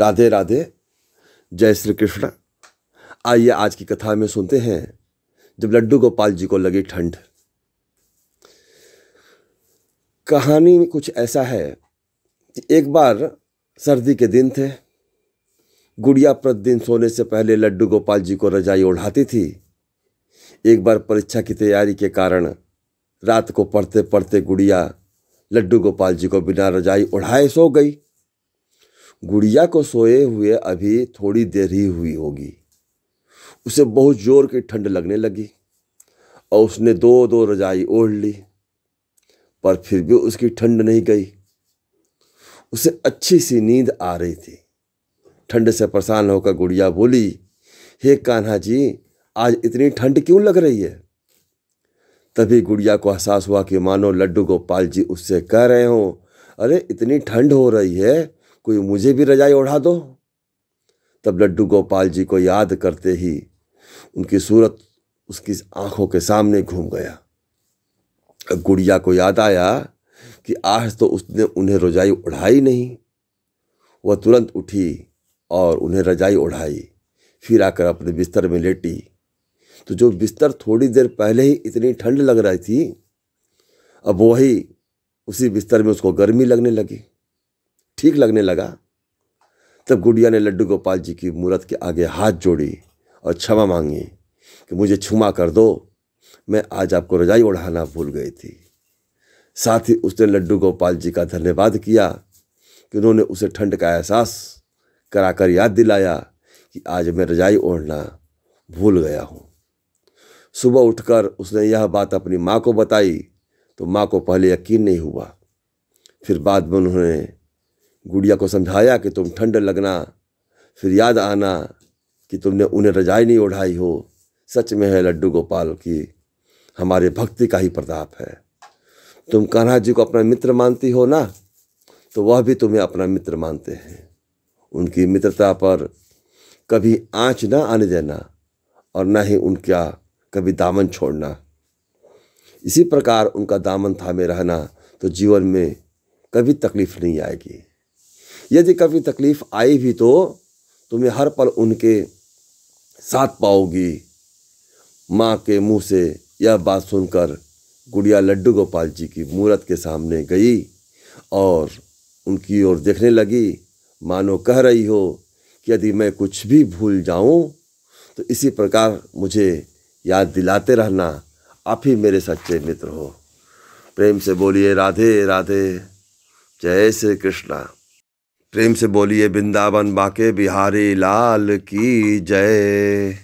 राधे राधे। जय श्री कृष्ण। आइए आज की कथा में सुनते हैं जब लड्डू गोपाल जी को लगी ठंड। कहानी में कुछ ऐसा है कि एक बार सर्दी के दिन थे। गुड़िया प्रतिदिन सोने से पहले लड्डू गोपाल जी को रजाई ओढ़ाती थी। एक बार परीक्षा की तैयारी के कारण रात को पढ़ते पढ़ते गुड़िया लड्डू गोपाल जी को बिना रजाई ओढ़ाए सो गई। गुड़िया को सोए हुए अभी थोड़ी देर ही हुई होगी, उसे बहुत जोर की ठंड लगने लगी और उसने दो दो रजाई ओढ़ ली, पर फिर भी उसकी ठंड नहीं गई। उसे अच्छी सी नींद आ रही थी। ठंड से परेशान होकर गुड़िया बोली, हे कान्हा जी, आज इतनी ठंड क्यों लग रही है? तभी गुड़िया को एहसास हुआ कि मानो लड्डू गोपाल जी उससे कह रहे हों, अरे इतनी ठंड हो रही है, कोई मुझे भी रजाई ओढ़ा दो। तब लड्डू गोपाल जी को याद करते ही उनकी सूरत उसकी आंखों के सामने घूम गया। गुड़िया को याद आया कि आज तो उसने उन्हें रजाई ओढ़ाई नहीं। वह तुरंत उठी और उन्हें रजाई ओढ़ाई, फिर आकर अपने बिस्तर में लेटी। तो जो बिस्तर थोड़ी देर पहले ही इतनी ठंड लग रही थी, अब वही उसी बिस्तर में उसको गर्मी लगने लगी, ठीक लगने लगा। तब गुड़िया ने लड्डू गोपाल जी की मूरत के आगे हाथ जोड़ी और क्षमा मांगी कि मुझे क्षमा कर दो, मैं आज आपको रजाई ओढ़ाना भूल गई थी। साथ ही उसने लड्डू गोपाल जी का धन्यवाद किया कि उन्होंने उसे ठंड का एहसास कराकर याद दिलाया कि आज मैं रजाई ओढ़ना भूल गया हूँ। सुबह उठकर उसने यह बात अपनी माँ को बताई तो माँ को पहले यकीन नहीं हुआ। फिर बाद में उन्होंने गुड़िया को समझाया कि तुम ठंड लगना, फिर याद आना कि तुमने उन्हें रजाई नहीं ओढ़ाई हो। सच में है लड्डू गोपाल की हमारे भक्ति का ही प्रताप है। तुम कान्हा जी को अपना मित्र मानती हो ना, तो वह भी तुम्हें अपना मित्र मानते हैं। उनकी मित्रता पर कभी आँच ना आने देना और न ही उनका कभी दामन छोड़ना। इसी प्रकार उनका दामन थामे रहना तो जीवन में कभी तकलीफ नहीं आएगी। यदि कभी तकलीफ आई भी तो तुम्हें हर पल उनके साथ पाओगी। माँ के मुंह से यह बात सुनकर गुड़िया लड्डू गोपाल जी की मूरत के सामने गई और उनकी ओर देखने लगी, मानो कह रही हो कि यदि मैं कुछ भी भूल जाऊं तो इसी प्रकार मुझे याद दिलाते रहना, आप ही मेरे सच्चे मित्र हो। प्रेम से बोलिए राधे राधे। जय श्री कृष्णा। प्रेम से बोलिए वृंदावन बाके बिहारी लाल की जय।